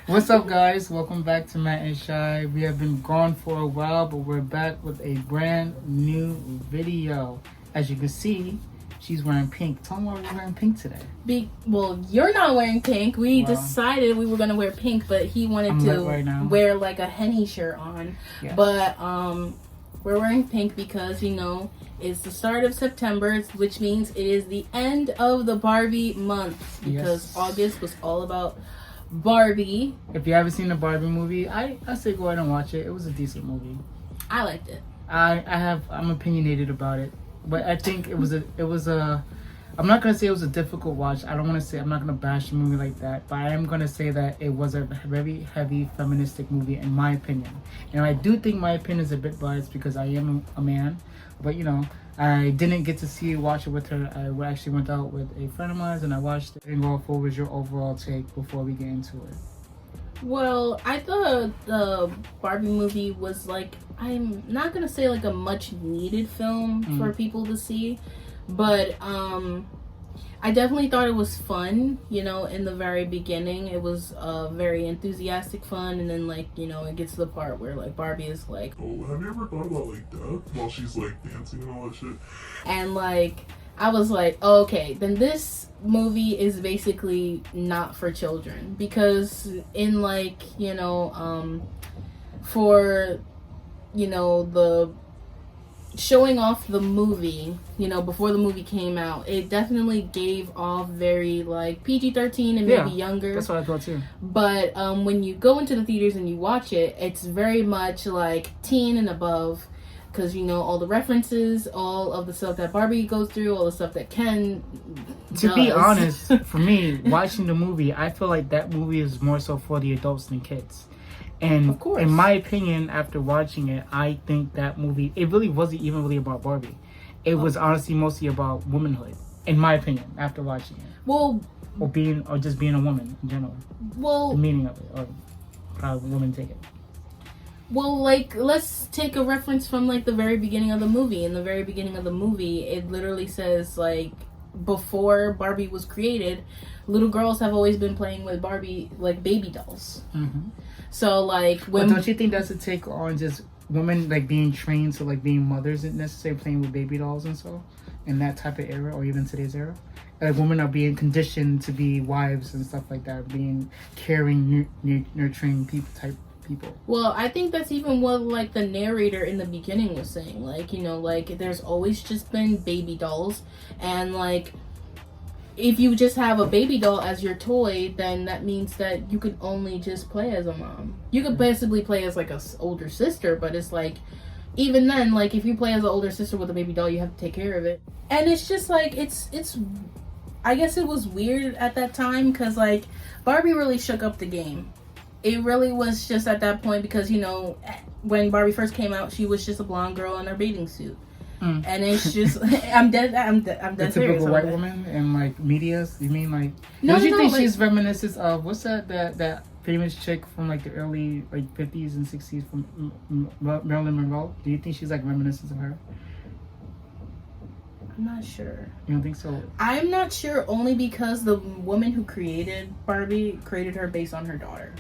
What's up, guys? Welcome back to Matt&Shy. We have been gone for a while, but we're back with a brand new video. As you can see, she's wearing pink. Tell me why we're wearing pink today. Well, you're not wearing pink. We decided we were going to wear pink, but he wanted to wear like a Henny shirt on. Yes. But we're wearing pink because, it's the start of September, which means it is the end of the Barbie month. Because August was all about Barbie. If you haven't seen the Barbie movie, I say go ahead and watch it. It was a decent movie. I liked it. I'm opinionated about it, but I think it was a I'm not gonna say it was a difficult watch. I'm not gonna bash the movie like that, but I am gonna say that it was a very heavy feministic movie in my opinion. And I do think my opinion is a bit biased because I am a man, but I didn't get to watch it with her. I actually went out with a friend of mine and I watched it. And what was your overall take before we get into it? Well, I thought the Barbie movie was I'm not gonna say a much needed film for people to see, but I definitely thought it was fun. In the very beginning, it was very enthusiastic fun, and then it gets to the part where Barbie is oh, have you ever thought about death while she's dancing and all that shit? And I was oh, okay, then this movie is basically not for children, because in for the showing off the movie, before the movie came out, it definitely gave off very PG-13 and maybe younger. That's what I thought too. But when you go into the theaters and you watch it, it's very much teen and above, because all the references, all of the stuff that Barbie goes through, all the stuff that Ken does. To be honest, for me, watching the movie, I feel like that movie is more so for the adults than kids. And of course, in my opinion, after watching it, I think that movie, it really wasn't even really about Barbie. It was honestly mostly about womanhood, in my opinion, after watching it. Well, or just being a woman in general. Well, the meaning of it, or how women take it. Well, let's take a reference from the very beginning of the movie. In the very beginning of the movie, it literally says before Barbie was created, little girls have always been playing with Barbie baby dolls. Mm-hmm. So when but don't you think that's a take on just women being trained to being mothers and necessarily playing with baby dolls and so in that type of era or even today's era? Women are being conditioned to be wives and stuff like that, being caring, nurturing people. Well, I think that's even what the narrator in the beginning was saying. There's always just been baby dolls, and if you just have a baby doll as your toy, then that means that you can only just play as a mom. You could basically play as a older sister, but it's even then, if you play as an older sister with a baby doll, you have to take care of it. And it's just it's I guess it was weird at that time, because Barbie really shook up the game. It really was just at that point, because when Barbie first came out, she was just a blonde girl in her bathing suit. And it's just I'm dead the serious. Typical white woman in media. You mean no, don't you think she's reminiscent of what's that famous chick from the early 50s and 60s from Marilyn Monroe? Do you think she's reminiscent of her? I'm not sure. You don't think so? I'm not sure, only because the woman who created Barbie created her based on her daughter.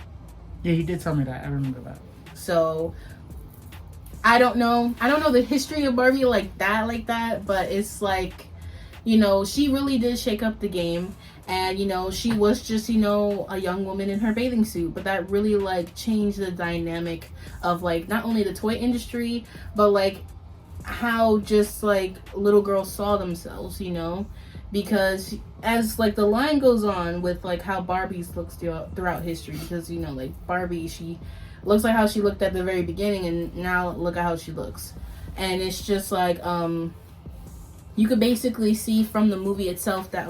Yeah, you did tell me that. I remember that. So I don't know the history of Barbie like that, but it's she really did shake up the game, and she was just a young woman in her bathing suit, but that really changed the dynamic of not only the toy industry, but how just little girls saw themselves, because as the line goes on with how Barbie's looks throughout history, because Barbie, she looks like how she looked at the very beginning, and now look at how she looks. And it's just you could basically see from the movie itself that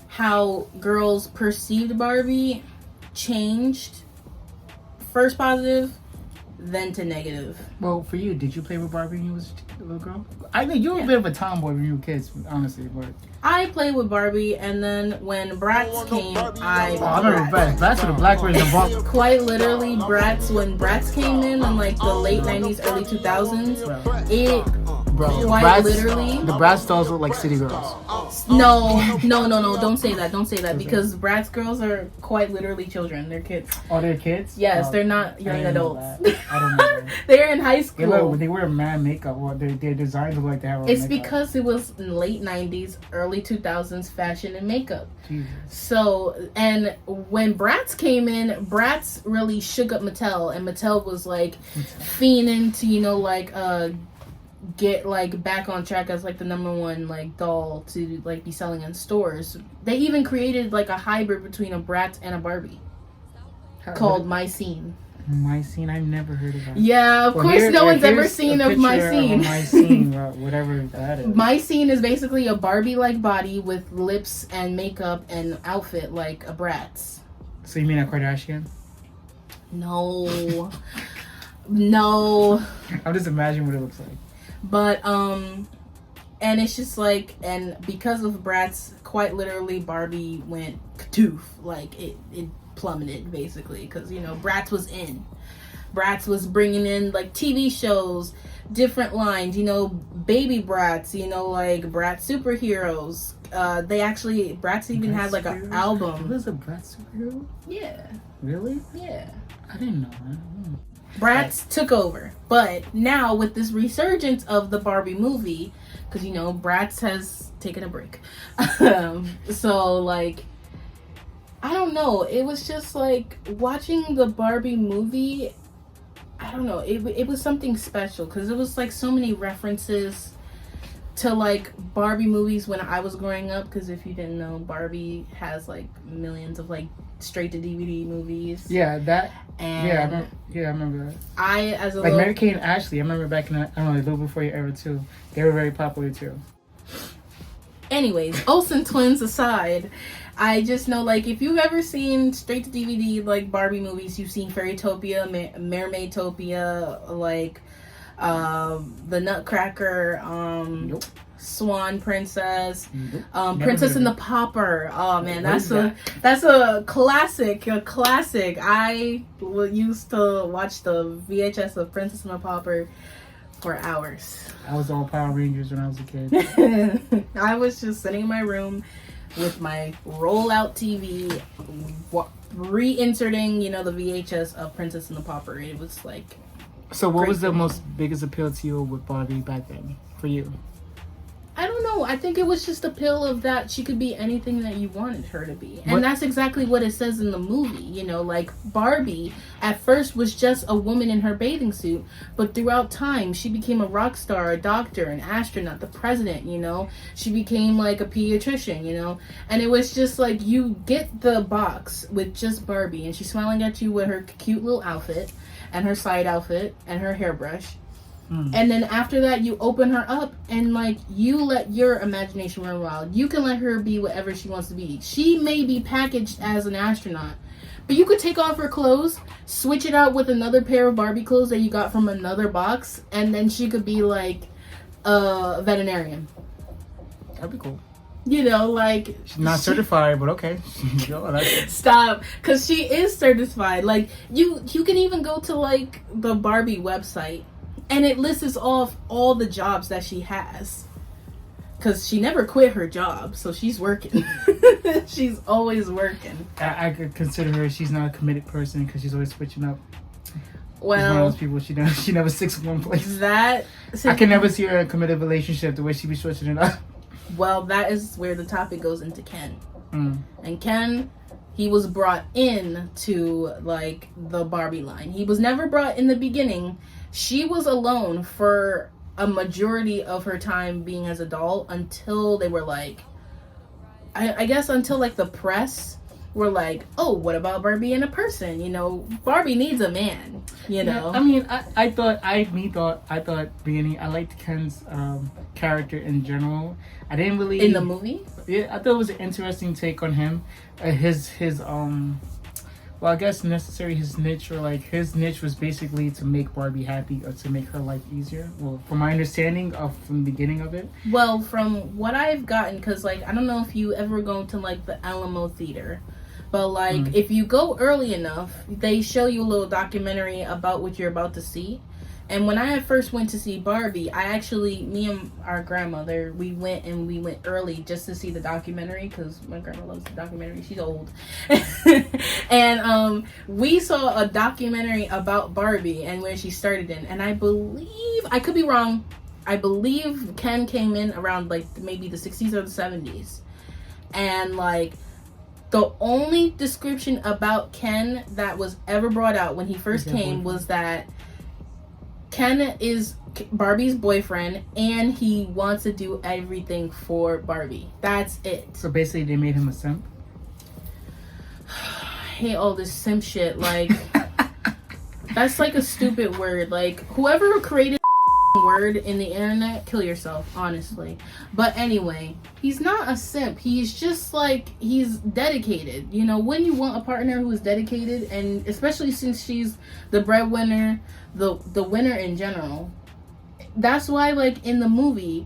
how girls perceived Barbie changed. First positive, then to negative. Well, for you, did you play with Barbie when you was a little girl? I think you were a bit of a tomboy when you were kids, honestly. But I played with Barbie, and then when Bratz came, I remember Bratz. Bratz with the black version of Barbie. Quite literally, when Bratz came in the late 90s, early 2000s, Bro, Quite literally. The Bratz dolls look like city girls. No. Don't say that because Bratz girls are quite literally children. They're kids. Oh, they're kids? Yes, Oh, they're not young adults. I don't know. They're in high school. They wear mad makeup. Well, their designs look like they have. It's makeup. because it was late 90s, early 2000s fashion and makeup. Jesus. So, and when Bratz came in, Bratz really shook up Mattel, and Mattel was like fiending to, you know, like get like back on track as like the number one like doll to like be selling in stores. They even created like a hybrid between a Bratz and a Barbie called My Scene. My Scene, I've never heard of that. Yeah, of course, no one's ever seen of My Scene. My Scene, whatever that is. My Scene is basically a Barbie-like body with lips and makeup and outfit like a Bratz. So you mean a Kardashian? No, no. I'm just imagining what it looks like. But and it's just like, and because of Bratz, quite literally, Barbie went katoof. Like it plummeted basically because, you know, Bratz was bringing in like TV shows, different lines, you know, baby Bratz, you know, like Bratz superheroes. Bratz even had like an album. Was a Bratz superhero? Yeah. Really? Yeah. I didn't know. Bratz took over, but now with this resurgence of the Barbie movie, because, you know, Bratz has taken a break. So like, I don't know. It was just like watching the Barbie movie. I don't know. It was something special because it was like so many references to like Barbie movies when I was growing up. Because if you didn't know, Barbie has like millions of like straight to DVD movies. Yeah, that. And I remember that. As a like Mary Kay and Ashley, I remember back in I don't know, a little before your era too. They were very popular too. Anyways, Olsen twins aside, I just know, like, if you've ever seen straight to DVD like Barbie movies, you've seen Fairytopia, Mermaidtopia, like the Nutcracker, Nope. Swan Princess, Nope. Princess and the Pauper. Oh man, that's a classic. I used to watch the VHS of Princess and the Pauper for hours. I was all Power Rangers when I was a kid. I was just sitting in my room with my roll-out TV, reinserting, you know, the VHS of Princess and the Pauper. It was like. So, what was the biggest appeal to you with Barbie back then for you? I don't know. I think it was just a pill of that she could be anything that you wanted her to be. And that's exactly what it says in the movie. You know, like Barbie at first was just a woman in her bathing suit, but throughout time she became a rock star, a doctor, an astronaut, the president, you know. She became like a pediatrician, you know. And it was just like you get the box with just Barbie and she's smiling at you with her cute little outfit and her side outfit and her hairbrush. And then after that, you open her up and like you let your imagination run wild. You can let her be whatever she wants to be. She may be packaged as an astronaut, but you could take off her clothes, switch it out with another pair of Barbie clothes that you got from another box, and then she could be like a veterinarian. That'd be cool. You know, like she's not certified, but okay. Stop, because she is certified. Like you can even go to like the Barbie website. And it lists off all the jobs that she has. Because she never quit her job, so she's working. She's always working. I could consider her, she's not a committed person because she's always switching up. Well, she's one of those people, she never sticks in one place. I can never see her in a committed relationship the way she be switching it up. Well, that is where the topic goes into Ken. And Ken, he was brought in to, like, the Barbie line. He was never brought in the beginning. She was alone for a majority of her time being as a doll until they were like, I guess until like the press were like, oh, what about Barbie and a person? You know, Barbie needs a man, you know? Yeah, I mean, I thought beginning, I liked Ken's character in general. I didn't really... In the movie? Yeah, I thought it was an interesting take on him. Well, I guess necessary his niche, or like his niche was basically to make Barbie happy or to make her life easier. Well, from my understanding from the beginning of it. Well, from what I've gotten, because like I don't know if you ever go to like the Alamo Theater, but like if you go early enough, they show you a little documentary about what you're about to see, And when I first went to see Barbie, me and our grandmother, we went early just to see the documentary because my grandma loves the documentary. She's old. And we saw a documentary about Barbie and where she started in. And I believe, I could be wrong, I believe Ken came in around like maybe the 60s or the 70s. And like, the only description about Ken that was ever brought out when he first came was that Ken is Barbie's boyfriend and he wants to do everything for Barbie. That's it. So basically they made him a simp? I hate all this simp shit. Like, that's like a stupid word. Like, whoever created word in the internet, kill yourself, honestly. But anyway, he's not a simp. He's just like, he's dedicated. You know, when you want a partner who is dedicated, and especially since she's the breadwinner, the winner in general, that's why, like, in the movie,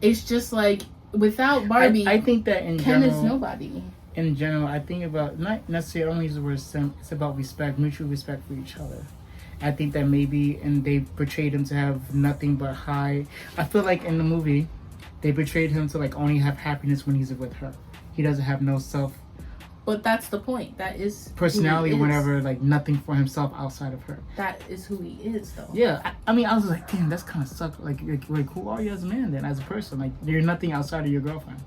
it's just like, without Barbie, I think that in Ken general, is nobody. In general, I think about, not necessarily, I don't use the word simp, it's about respect, mutual respect for each other. I think that maybe, and they portrayed him to have nothing but high. I feel like in the movie, they portrayed him to like only have happiness when he's with her. He doesn't have no self. But that's the point. That is personality, whatever. Like nothing for himself outside of her. That is who he is, though. Yeah, I mean, I was like, damn, that's kind of suck. Like, who are you as a man then, as a person? Like, you're nothing outside of your girlfriend.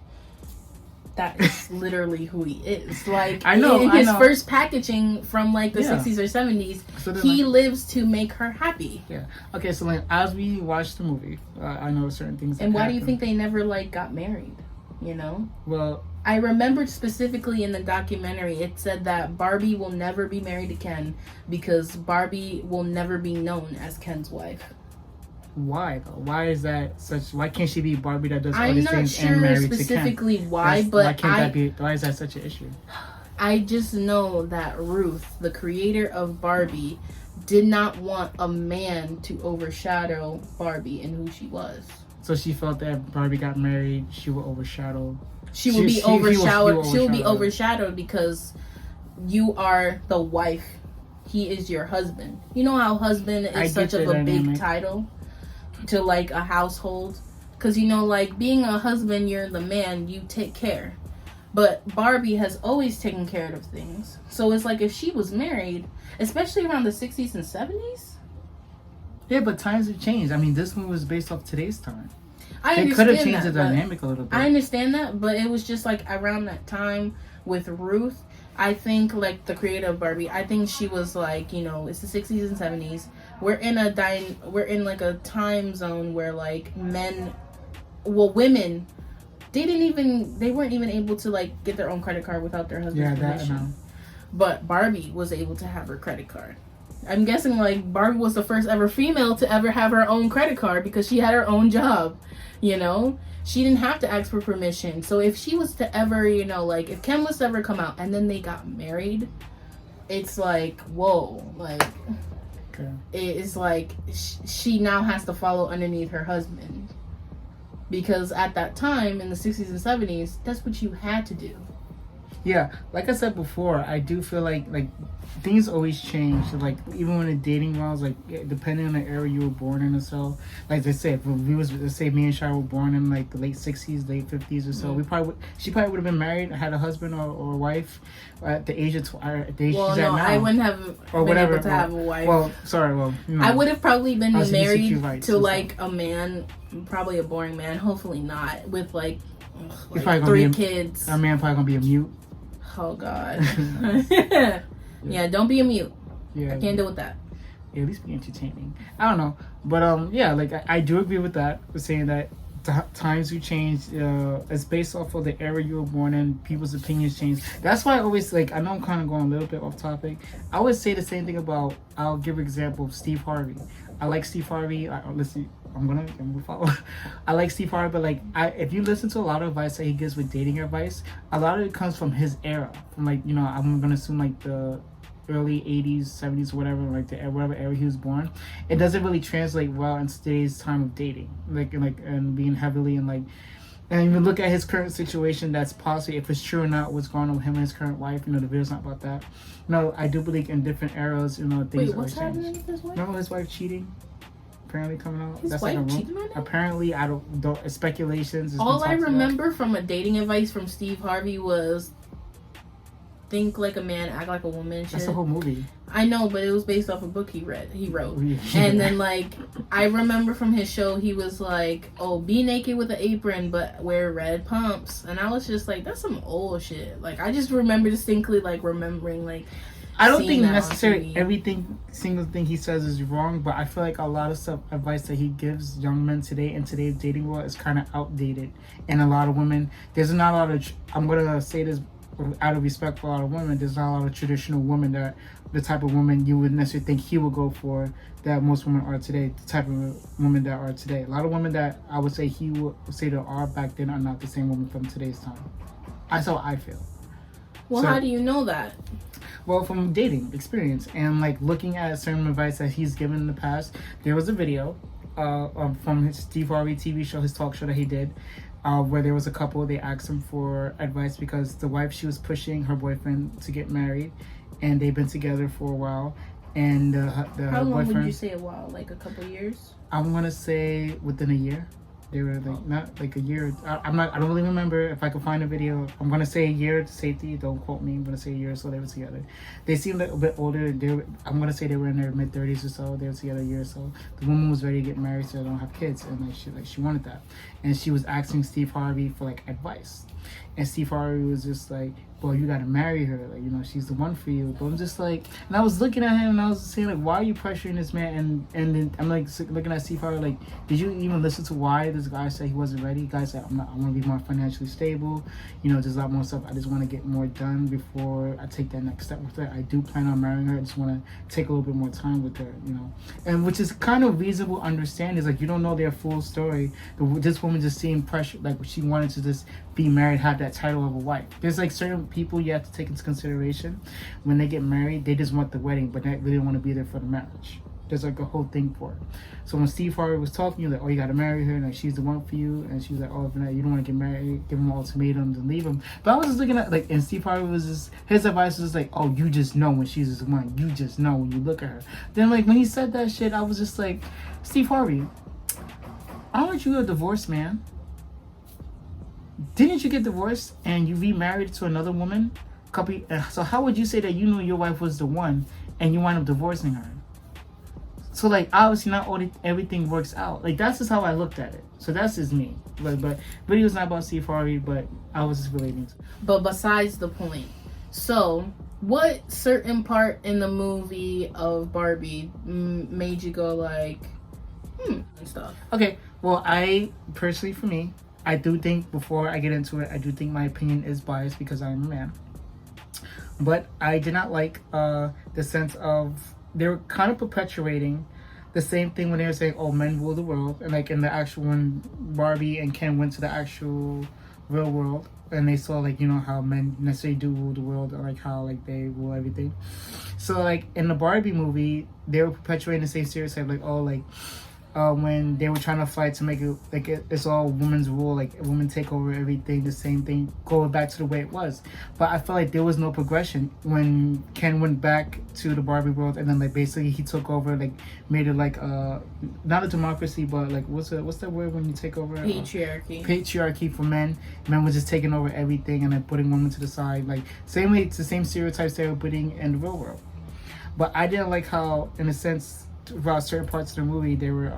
That is literally who he is. Like, I know, in his first packaging from like the 60s or 70s, so he lives to make her happy. Yeah. Okay, so like as we watch the movie, I know certain things. And why do you think they never like got married? You know. Well, I remembered specifically in the documentary, it said that Barbie will never be married to Ken because Barbie will never be known as Ken's wife. Why though? Why is that such? Why can't she be Barbie that does all I'm these not things sure and married specifically to Ken? why, but why can't that be? Why is that such an issue? I just know that Ruth, the creator of Barbie, did not want a man to overshadow Barbie and who she was. So she felt that if Barbie got married, she would overshadow. She will be overshadowed because you are the wife. He is your husband. You know how husband is such of a big title to like a household? Because, you know, like being a husband, you're the man, you take care. But Barbie has always taken care of things. So it's like if she was married, especially around the 60s and 70s. Yeah, but times have changed. I mean, this one was based off today's time. They could have changed the dynamic a little bit. I understand that, but it was just like around that time with Ruth. I think like the creator of Barbie, I think she was like, you know, it's the 60s and 70s. We're in like a time zone where like women, they weren't even able to like get their own credit card without their husband's permission. But Barbie was able to have her credit card. I'm guessing like Barbie was the first ever female to ever have her own credit card because she had her own job, you know? She didn't have to ask for permission. So if she was to ever, you know, like if Ken was to ever come out and then they got married, it's like, whoa, like, it's like she now has to follow underneath her husband. Because at that time, in the 60s and 70s, that's what you had to do. Yeah, like I said before, I do feel like things always change. Like even when the dating rounds, like depending on the era you were born in or so. Like they say, if we was, let's say me and Shy were born in like the late 60s, late 50s or so, she probably would have been married, had a husband or a wife at the age of she's at now. I wouldn't have been able to have a wife. You know, I would have probably been married to like a man, probably a boring man. Hopefully not with like 3 kids. Our man probably gonna be a mute. Oh God. Yeah, don't be a mute. Yeah, I can't deal with that. Yeah, at least be entertaining. I don't know, but yeah, like I do agree with that. With saying that times do change. It's based off of the era you were born in. People's opinions change. That's why I always like. I know I'm kind of going a little bit off topic. I always say the same thing about. I'll give an example of Steve Harvey. I like Steve Harvey. Listen, I'm gonna follow. I like Steve Harvey, but like, if you listen to a lot of advice that he gives with dating advice, a lot of it comes from his era. From like, you know, I'm gonna assume like the early 80s, 70s, whatever, like whatever era he was born. It doesn't really translate well in today's time of dating, and being heavily and like. And even look at his current situation. That's possibly, if it's true or not, what's going on with him and his current wife. You know, the video's not about that. No, I do believe in different eras. You know, things. Wait, what's happening with his wife? Remember his wife cheating? apparently coming out. His That's wife like a cheated on him? Apparently, I don't speculations. All I remember from a dating advice from Steve Harvey was think like a man, act like a woman. Shit. That's the whole movie. I know, but it was based off a book he wrote. Yeah. And then like I remember from his show, he was like, "Oh, be naked with an apron, but wear red pumps." And I was just like, "That's some old shit." Like I just remember distinctly, like remembering like. I don't think necessarily everything single thing he says is wrong, but I feel like a lot of stuff advice that he gives young men today in today's dating world is kind of outdated. And a lot of women, there's not a lot of. I'm gonna say this out of respect for a lot of women. There's not a lot of traditional women that the type of woman you would necessarily think he would go for that most women are today. The type of women that are today. A lot of women that I would say he would say there are back then are not the same women from today's time. That's how I feel. Well, how do you know that? Well, from dating experience and like looking at certain advice that he's given in the past. There was a video from his Steve Harvey TV show, his talk show that he did, where there was a couple. They asked him for advice because the wife, she was pushing her boyfriend to get married, and they've been together for a while. And the how long boyfriend, would you say a while? Like a couple years? I'm gonna say within a year. They were like not like a year. I don't really remember. If I could find a video, I'm gonna say a year to safety. Don't quote me. I'm gonna say a year or so they were together. They seemed a bit older. I'm gonna say they were in their mid-30s or so. They were together a year or so. The woman was ready to get married, so they don't have kids, and she wanted that. And she was asking Steve Harvey for like advice. And Steve Harvey was just like, "Well, you gotta marry her. Like, you know, she's the one for you." But I'm just like, and I was looking at him and I was saying like, "Why are you pressuring this man?" And then I'm like looking at Steve Harvey like, "Did you even listen to why this guy said he wasn't ready?" The guy said, "I want to be more financially stable. You know, there's a lot more stuff. I just want to get more done before I take that next step with her. I do plan on marrying her. I just want to take a little bit more time with her. You know, and which is kind of reasonable. Understand is like you don't know their full story. This woman just seemed pressured, like she wanted to just be married, have that title of a wife. There's like certain people you have to take into consideration when they get married. They just want the wedding, but they really want to be there for the marriage. There's like a whole thing for it. So when Steve Harvey was talking, you're like, "Oh, you got to marry her, and like, she's the one for you." And she was like, "Oh, if not, you don't want to get married, give him an ultimatum to leave him." But I was just looking at like, and Steve Harvey was just, his advice was like, "Oh, you just know when she's the one. You just know when you look at her." Then like when he said that shit, I was just like, Steve Harvey, aren't you a divorced man? Didn't you get divorced and you remarried to another woman? So how would you say that you knew your wife was the one and you wind up divorcing her? So like obviously not everything works out. Like that's just how I looked at it. So that's just me. But video's not about Steve Harvey, but I was just relating to it. But besides the point, so what certain part in the movie of Barbie made you go like, and stuff? Okay, well I personally for me, I do think before I get into it, I do think my opinion is biased because I'm a man. But I did not like the sense of they were kind of perpetuating the same thing when they were saying, "Oh, men rule the world," and like in the actual when Barbie and Ken went to the actual real world and they saw like, you know, how men necessarily do rule the world, or like how like they rule everything. So like in the Barbie movie, they were perpetuating the same stereotype, like, oh, like when they were trying to fight to make it like it's all women's rule, like women take over everything, the same thing, going back to the way it was. But I felt like there was no progression when Ken went back to the Barbie world, and then like basically he took over, like made it like not a democracy, but like what's that word when you take over? Patriarchy for men. Men were just taking over everything and then putting women to the side. Like same way, it's the same stereotypes they were putting in the real world. But I didn't like how, in a sense, throughout certain parts of the movie, they were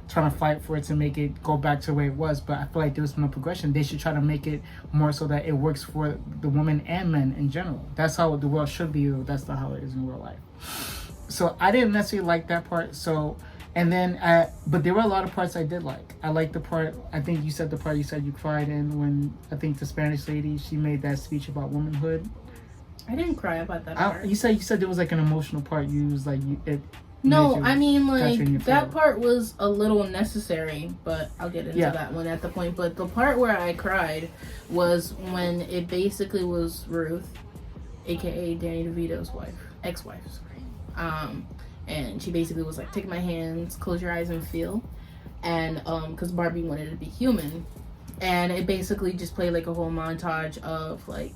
trying to fight for it to make it go back to the way it was. But I feel like there was no progression. They should try to make it more so that it works for the women and men in general. That's how the world should be. That's not how it is in real life. So I didn't necessarily like that part. So, and then, but there were a lot of parts I did like. I liked the part, I think you said the part you said you cried in when I think the Spanish lady, she made that speech about womanhood. I didn't cry about that part. You said there was like an emotional part. You was like No, I mean, like, that part was a little necessary, but I'll get into that one at the point. But the part where I cried was when it basically was Ruth, a.k.a. Danny DeVito's ex-wife, and she basically was like, "Take my hands, close your eyes and feel," and because Barbie wanted to be human, and it basically just played like a whole montage of like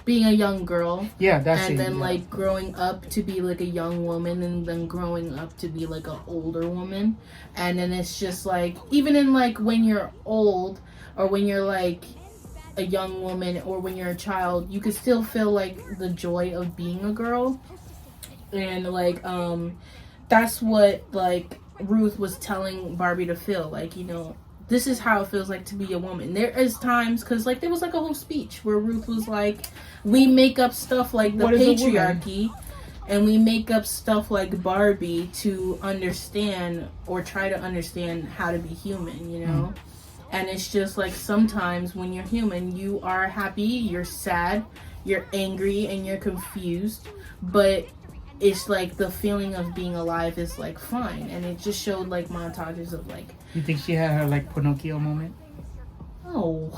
being a young girl. Yeah, that's and it. then yeah. like growing up to be like a young woman, and then growing up to be like an older woman. And then it's just like, even in like when you're old, or when you're like a young woman, or when you're a child, you could still feel like the joy of being a girl. And like that's what like Ruth was telling Barbie to feel, like, you know, this is how it feels like to be a woman. There is times, because like there was like a whole speech where Ruth was like, we make up stuff like the patriarchy, and we make up stuff like Barbie to understand, or try to understand how to be human, you know. And it's just like, sometimes when you're human, you are happy, you're sad, you're angry, and you're confused, but it's like the feeling of being alive is like fine. And it just showed like montages of like, You think she had her like Pinocchio moment? no.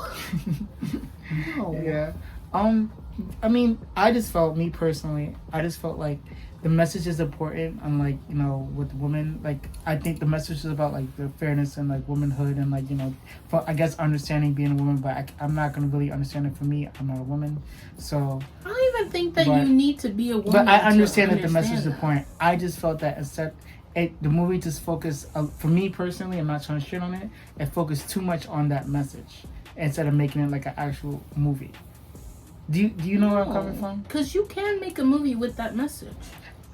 No. Yeah. I mean, I just felt, me personally, I just felt like the message is important. And like, you know, with women, like, I think the message is about like the fairness and like womanhood, and like, you know, for, I guess, understanding being a woman. But I'm not gonna really understand it. For me, I'm not a woman, so I don't even think that you need to be a woman. But I understand that the understand message is important. I just felt that instead, the movie just focused, for me personally, I'm not trying to shit on it, it focused too much on that message instead of making it like an actual movie. Do you know where I'm coming from? Because you can make a movie with that message.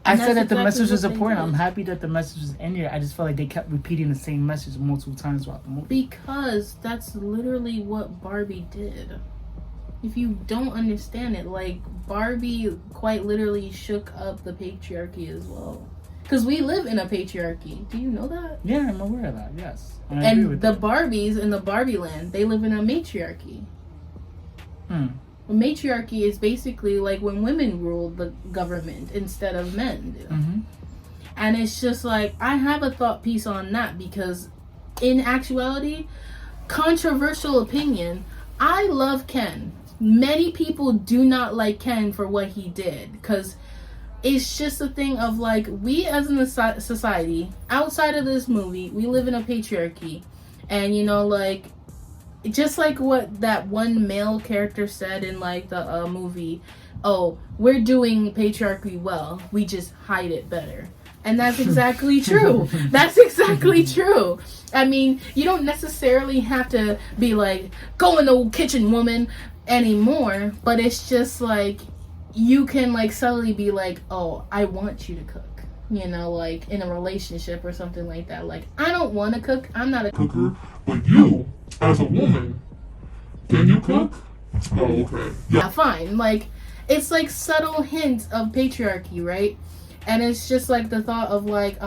I said that the exactly message was what they important. did. I'm happy that the message was in here. I just felt like they kept repeating the same message multiple times throughout the movie. Because that's literally what Barbie did. If you don't understand it, like, Barbie quite literally shook up the patriarchy as well. Because we live in a patriarchy. Do you know that? Yeah, I'm aware of that, yes. And I agree with the that. Barbies in the Barbie land, they live in a matriarchy. A matriarchy is basically like when women rule the government instead of men do. And it's just like, I have a thought piece on that, because in actuality, controversial opinion, I love Ken. Many people do not like Ken for what he did, because it's just a thing of like, we as a society, outside of this movie, we live in a patriarchy. And you know, like, just like what that one male character said in like the movie, oh, we're doing patriarchy well, we just hide it better. And that's exactly true. That's exactly true. I mean, you don't necessarily have to be like, go in the kitchen, woman, anymore, but it's just like, you can like subtly be like, oh, I want you to cook. You know, like in a relationship or something like that. Like, I don't want to cook. I'm not a cooker, but you, as a woman, can you cook? Oh, okay. Yeah, fine. Like, it's like subtle hints of patriarchy, right? And it's just like the thought of like,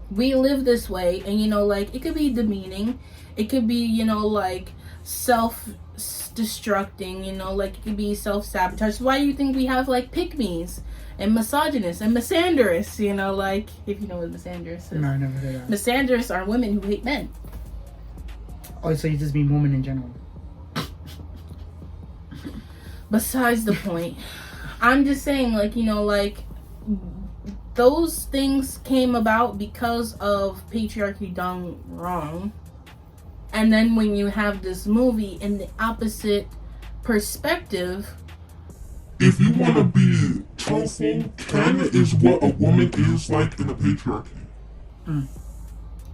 we live this way, and you know, like, it could be demeaning. It could be, you know, like self-destructing, you know, like it could be self-sabotage. Why do you think we have like pick-me's and misogynists and misandrists, you know, like, if you know what misandrist is. No, I never heard that. Misandrists are women who hate men. Oh, so you just mean women in general. Besides the point, I'm just saying, like, you know, like, those things came about because of patriarchy done wrong. And then when you have this movie in the opposite perspective, if you want to be truthful, Ken is what a woman is like in a patriarchy.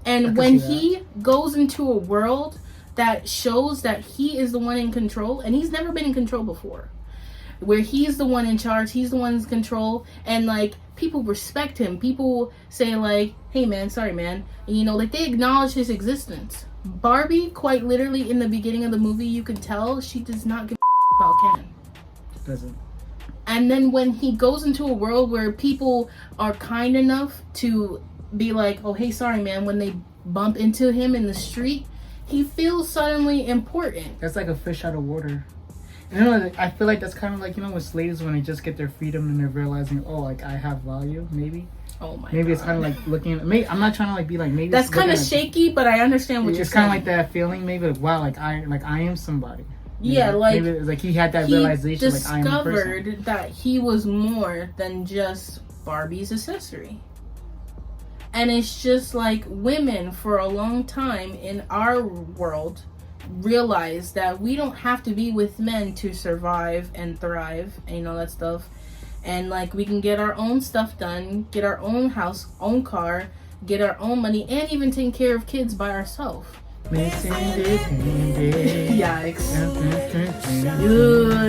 And when he goes into a world that shows that he is the one in control, and he's never been in control before, where he's the one in charge, he's the one in control, and like, people respect him. People say like, hey man, sorry man, and you know, like, they acknowledge his existence. Barbie, quite literally in the beginning of the movie, you can tell she does not give a about Ken. Doesn't. And then when he goes into a world where people are kind enough to be like, oh, hey, sorry, man, when they bump into him in the street, he feels suddenly important. That's like a fish out of water. You know, I feel like that's kind of like, you know, with slaves when they just get their freedom and they're realizing, oh, like, I have value, maybe. Oh my Maybe God. It's kind of like looking at, maybe, I'm not trying to like be like, maybe that's it's kind of looking at- shaky, but I understand what you're It's saying. kind of like that feeling, maybe like, wow, like I am somebody. You Yeah, know? like, maybe it's like he had that he realization, like I am a person. discovered that he was more than just Barbie's accessory. And it's just like, women for a long time in our world realize that we don't have to be with men to survive and thrive and that stuff. And like we can get our own stuff done, get our own house, own car, get our own money, and even take care of kids by ourselves. Yikes.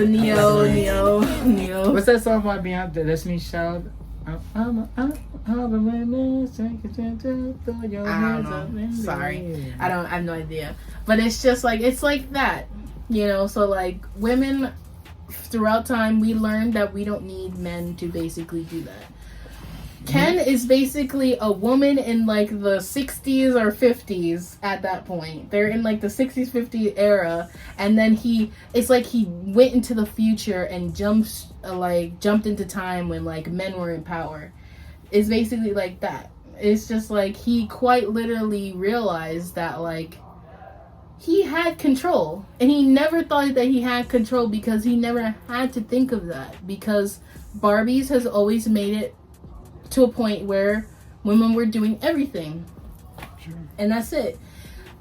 Neo. What's that song by Beyonce? Destiny's Child? I don't know. Sorry. I have no idea. But it's just like, it's like that. So like women throughout time, we learned that we don't need men to basically do that. Ken is basically a woman in like the 60s or 50s at that point. They're in like the 60s, 50s era, and then it's like he went into the future and jumped into time when like men were in power. It's basically like that. It's just like he quite literally realized that like he had control, and he never thought that he had control because he never had to think of that, because Barbies has always made it to a point where women were doing everything. Sure. And that's it.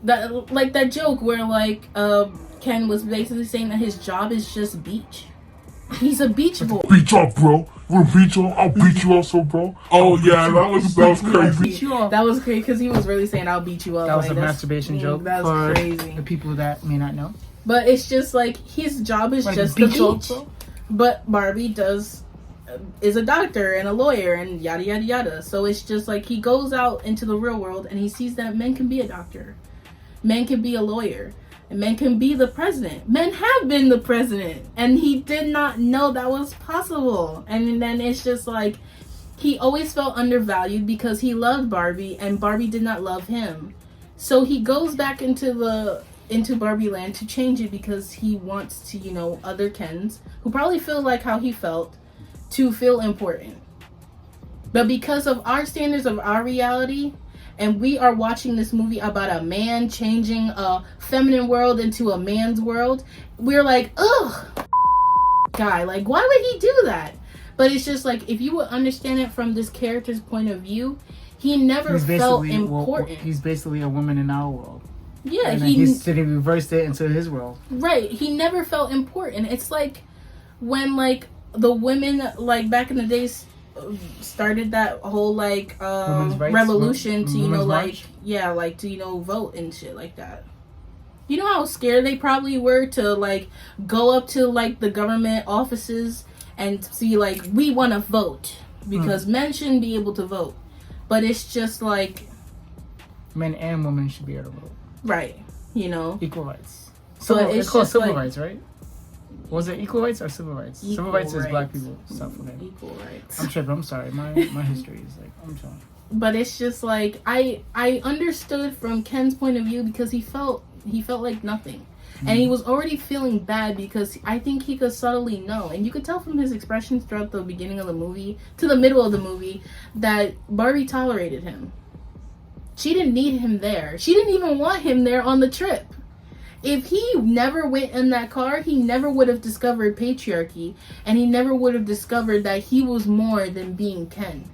That like that joke where like Ken was basically saying that his job is just beach. He's a beach boy. Beat you up, bro. We'll beat you up. I'll beat you up, so bro. Oh yeah, that was crazy. That was crazy because he was really saying I'll beat you up. That was like, a masturbation joke. That was crazy. The people that may not know. But it's just like his job is just the beach. But Barbie is a doctor and a lawyer and yada yada yada. So it's just like he goes out into the real world and he sees that men can be a doctor, men can be a lawyer, and men can be the president. Men have been the president, and he did not know that was possible. And then it's just like he always felt undervalued because he loved Barbie and Barbie did not love him. So he goes back into Barbie land to change it because he wants to, other Kens who probably feel like how he felt, to feel important. But because of our standards of our reality, and we are watching this movie about a man changing a feminine world into a man's world, we're like, ugh, guy, like why would he do that? But it's just like, if you would understand it from this character's point of view, he never felt important. He's basically a woman in our world. Yeah, and he reversed it into his world. Right. He never felt important. It's like when like the women like back in the days started that whole like revolution to vote and shit like that. You know how scared they probably were to like go up to like the government offices and see like, we want to vote because men shouldn't be able to vote. But it's just like men and women should be able to vote. Right. Equal rights. So it's called civil rights, right? Was it equal rights or civil rights? Civil rights is black people stuff. Equal rights. I'm tripping. I'm sorry. My history is like, I'm sorry. But it's just like I understood from Ken's point of view because he felt like nothing, and he was already feeling bad because I think he could subtly know, and you could tell from his expressions throughout the beginning of the movie to the middle of the movie that Barbie tolerated him. She didn't need him there. She didn't even want him there on the trip. If he never went in that car, he never would have discovered patriarchy, and he never would have discovered that he was more than being Ken.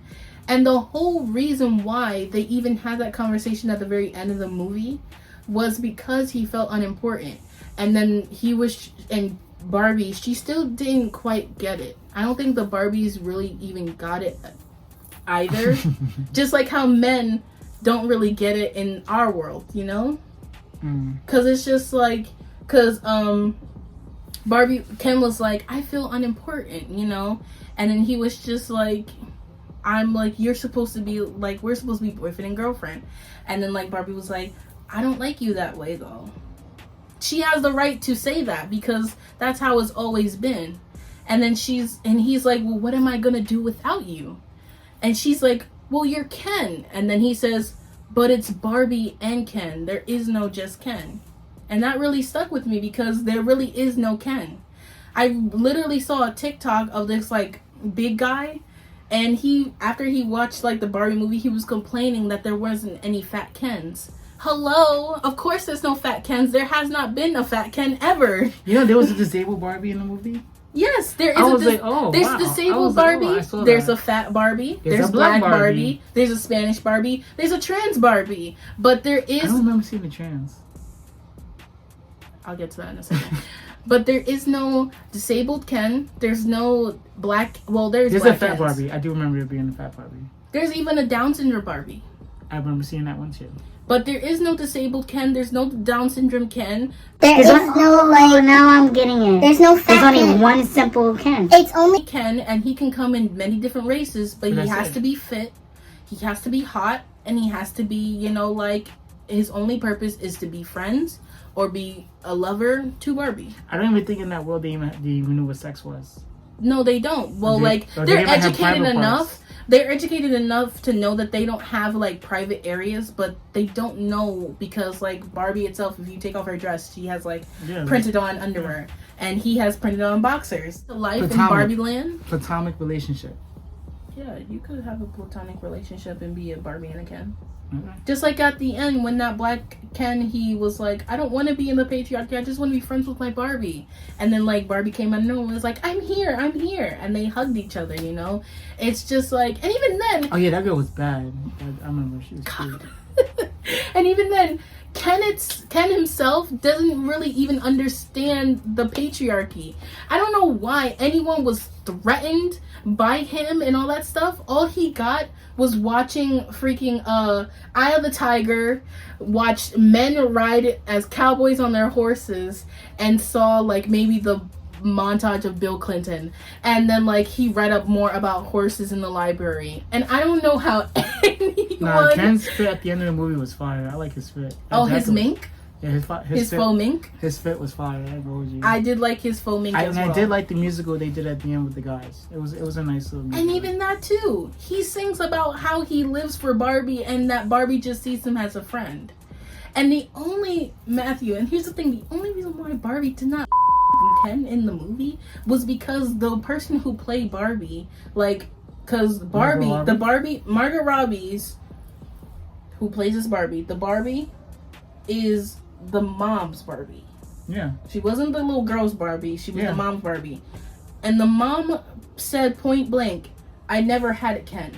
And the whole reason why they even had that conversation at the very end of the movie was because he felt unimportant. And then and Barbie, she still didn't quite get it. I don't think the Barbies really even got it either. Just like how men don't really get it in our world, Because it's just like, Ken was like, I feel unimportant, And then he was just like, I'm like, you're supposed to be, like, we're supposed to be boyfriend and girlfriend. And then, like, Barbie was like, I don't like you that way, though. She has the right to say that because that's how it's always been. And then he's like, well, what am I going to do without you? And she's like, well, you're Ken. And then he says, but it's Barbie and Ken. There is no just Ken. And that really stuck with me because there really is no Ken. I literally saw a TikTok of this like big guy, and after he watched like the Barbie movie, he was complaining that there wasn't any fat Kens. Hello? Of course there's no fat Kens. There has not been a fat Ken ever. There was a disabled Barbie in the movie? Yes, there is. There's disabled Barbie. There's a fat Barbie. There's a black Barbie. There's a Spanish Barbie. There's a trans Barbie. But there is. I don't remember seeing the trans. I'll get to that in a second. But there is no disabled Ken. There's no black. Well, there's a black fat Kens. Barbie. I do remember there being a fat Barbie. There's even a Down syndrome Barbie. I remember seeing that one too. But there is no disabled Ken. There's no Down syndrome Ken. There is no like. Now I'm getting it. There's no fat. There's only Ken. one simple Ken. It's only Ken, and he can come in many different races, but he has to be fit. He has to be hot, and he has to be, you know, like his only purpose is to be friends or be a lover to Barbie. I don't even think in that world they even knew what sex was. No, they don't. Well, like they're educated enough. They're educated enough to know that they don't have like private areas, but they don't know because like Barbie itself, if you take off her dress, she has like printed on underwear, and he has printed on boxers. The life in Barbie land. Platonic relationship. Yeah, you could have a platonic relationship and be a Barbie and a Ken. Okay. Just like at the end when that black Ken, he was like, I don't want to be in the patriarchy, I just want to be friends with my Barbie. And then like Barbie came out of nowhere and was like, I'm here. And they hugged each other, you know? It's just like, and even then... Oh yeah, that girl was bad. I remember she was cute. And even then, Ken himself doesn't really even understand the patriarchy. I don't know why anyone was threatened by him and all that stuff. All he got was watching freaking Eye of the Tiger, watched men ride as cowboys on their horses, and saw like maybe the montage of Bill Clinton, and then like he read up more about horses in the library. And I don't know how anyone... Ken's fit at the end of the movie was fire. I like his fit. His mink? Yeah, his fit, faux mink? His fit was fire. I did like his faux mink as well. I did like the musical they did at the end with the guys. It was a nice little musical. And even that too. He sings about how he lives for Barbie and that Barbie just sees him as a friend. And the only, Matthew, and here's the thing, the only reason why Barbie did not Ken in the movie was because the person who played Barbie, like, because Margot Robbie's, who plays this Barbie, the Barbie is the mom's Barbie. Yeah. She wasn't the little girl's Barbie, she was the mom's Barbie. And the mom said point blank, I never had a Ken.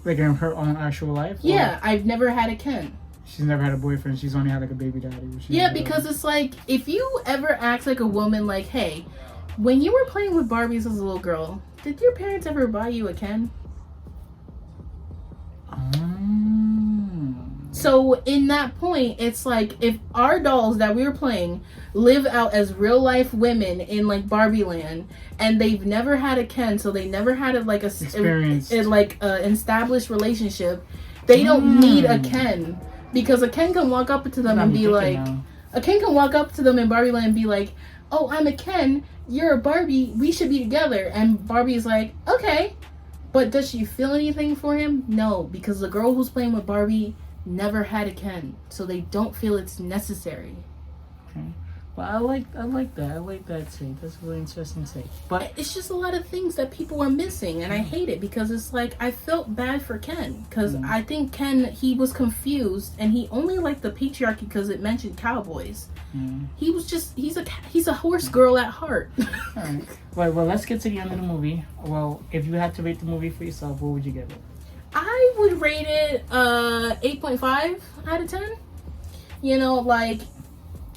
Like in her own actual life? Yeah, I've never had a Ken. She's never had a boyfriend. She's only had like a baby daddy. Because it's like, if you ever ask like a woman like, hey, when you were playing with Barbies as a little girl, did your parents ever buy you a Ken? So in that point, it's like, if our dolls that we were playing live out as real life women in like Barbie land, and they've never had a Ken, so they never had an established relationship, they don't need a Ken. Because a Ken can walk up to them and be like, a Ken can walk up to them in Barbie land and be like, oh, I'm a Ken, you're a Barbie, we should be together. And Barbie's like, okay. But does she feel anything for him? No, because the girl who's playing with Barbie never had a Ken. So they don't feel it's necessary. Okay. But I like that. I like that take. That's a really interesting take. But it's just a lot of things that people are missing, and I hate it because it's like I felt bad for Ken because I think Ken, he was confused and he only liked the patriarchy because it mentioned cowboys. He was just he's a horse girl at heart. All right. Well, let's get to the end of the movie. Well, if you had to rate the movie for yourself, what would you give it? I would rate it 8.5 out of 10. You know, like,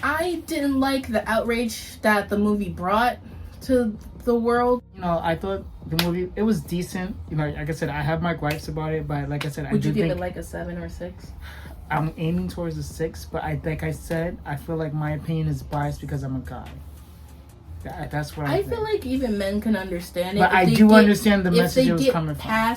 I didn't like the outrage that the movie brought to the world. You know, I thought the movie, it was decent. You know, like I said, I have my gripes about it, but like I said, would you give it like a 7 or 6? I'm aiming towards a 6, but like I said, I feel like my opinion is biased because I'm a guy. That's what I think. Feel like even men can understand it. But I do understand the message it was coming from.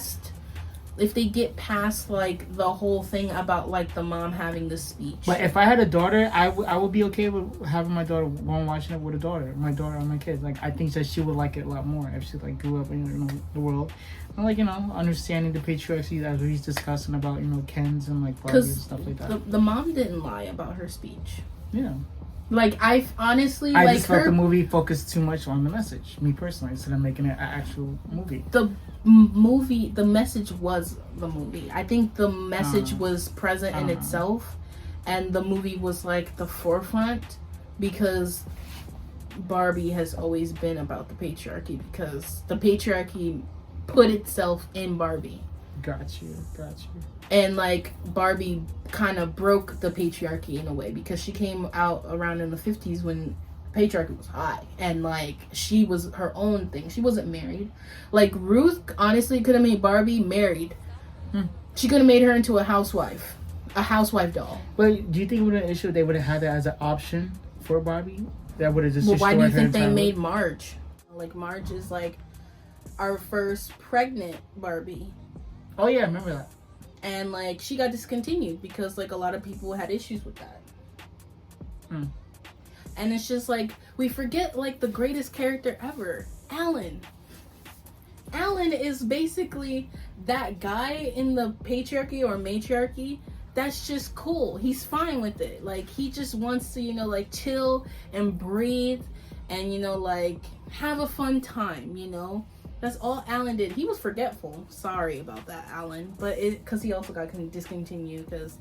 If they get past like the whole thing about like the mom having the speech. But if I had a daughter, I would be okay with having my daughter going watching it with a daughter, my daughter or my kids. Like I think that she would like it a lot more if she like grew up in the world, and like understanding the patriarchy that he's discussing about Kens and like Barbie and stuff like that. The mom didn't lie about her speech. Yeah. Like I honestly, I just felt the movie focused too much on the message. Me personally, instead of making it an actual movie. The message was the movie. I think the message was present in itself, and the movie was like the forefront because Barbie has always been about the patriarchy because the patriarchy put itself in Barbie. Got you. And like Barbie kind of broke the patriarchy in a way because she came out around in the 50s when patriarchy was high, and like she was her own thing. She wasn't married. Like Ruth honestly could have made Barbie married. She could have made her into a housewife doll. But do you think it would have been an issue if they would have had that as an option for Barbie? That would have just Well, why do you think they entire made Marge? Like Marge is like our first pregnant Barbie. Oh yeah, I remember that. And like she got discontinued because like a lot of people had issues with that. And it's just like we forget like the greatest character ever, Alan. Alan is basically that guy in the patriarchy or matriarchy that's just cool. He's fine with it. Like he just wants to, like chill and breathe and like have a fun time, That's all Alan did. He was forgetful. Sorry about that, Alan. But because he also got discontinued because,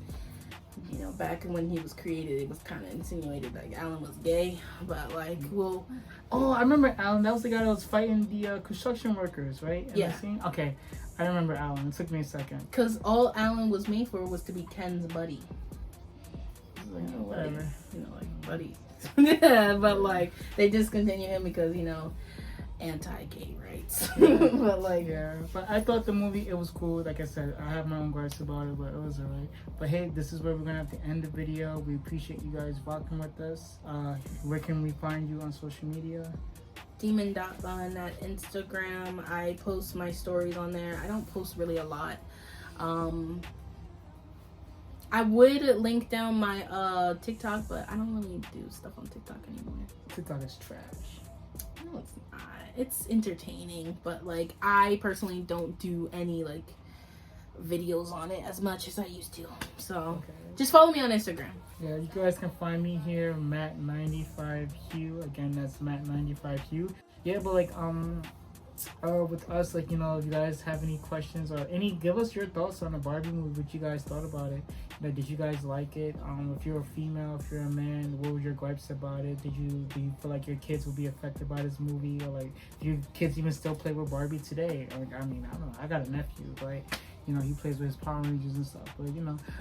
back when he was created, it was kind of insinuated like Alan was gay. But like, well. Oh, I remember Alan. That was the guy that was fighting the construction workers, right? Yeah. Okay. I remember Alan. It took me a second. Because all Alan was made for was to be Ken's buddy. Whatever. Like buddy. Yeah, but like, they discontinued him because, anti-gay rights. But like, yeah, but I thought the movie, it was cool. Like I said, I have my own gripes about it, but it was alright. But hey, this is where we're gonna have to end the video. We appreciate you guys rocking with us. Where can we find you on social media? Demon.bun at Instagram. I post my stories on there. I don't post really a lot. I would link down my TikTok, but I don't really do stuff on TikTok anymore. TikTok is trash. No, it's not. It's entertaining, but like I personally don't do any like videos on it as much as I used to. So just follow me on Instagram. Yeah, you guys can find me here, Matt95Hugh. Again, that's Matt95Hugh. Yeah, but like with us, like, if you guys have any questions or give us your thoughts on the Barbie movie, what you guys thought about it. Did you guys like it? If you're a female, if you're a man, what were your gripes about it? Do you feel like your kids will be affected by this movie, or like do your kids even still play with Barbie today? Like, I mean, I don't know. I got a nephew, right? He plays with his Power Rangers and stuff. But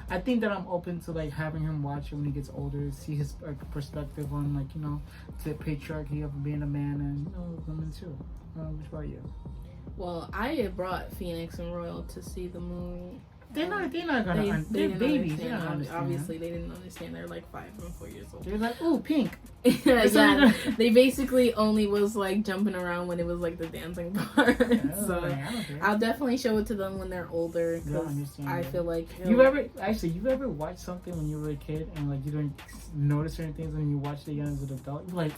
I think that I'm open to like having him watch it when he gets older, see his perspective on like the patriarchy of being a man and women too. What about you? Well, I had brought Phoenix and Royal to see the movie. They're not gonna. They're babies. They're not understand. Obviously, they didn't understand. They're like 5 and 4 years old. They're like, ooh, pink. Yeah, they basically only was like jumping around when it was like the dancing part. So I'll definitely show it to them when they're older. Because I feel like you ever watched something when you were a kid and like you didn't notice certain things, and you watched it young as an adult? You're like,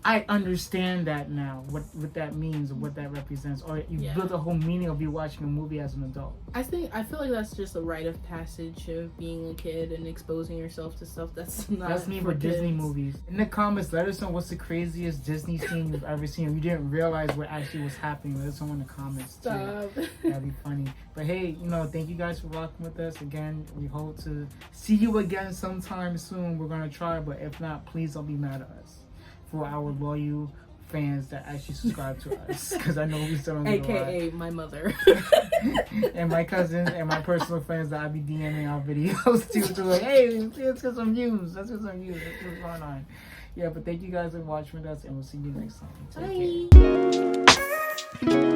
I understand that now, what that means, or what that represents, or you build a whole meaning of you watching a movie as an adult. I feel like that's just a rite of passage of being a kid and exposing yourself to stuff that's not. That's me for Disney movies. In the comments, let us know what's the craziest Disney scene you've ever seen. You didn't realize what actually was happening. Let us know in the comments too. That'd be funny. But hey, thank you guys for rocking with us again. We hope to see you again sometime soon. We're gonna try, but if not, please don't be mad at us. For our loyal fans that actually subscribe to us, because I know we still don't get AKA my mother. And my cousins and my personal friends that I be DMing our videos too. So like, hey, let's get some views. Let's get some views. That's what's going on. Yeah, but thank you guys for watching with us, and we'll see you next time. Take care.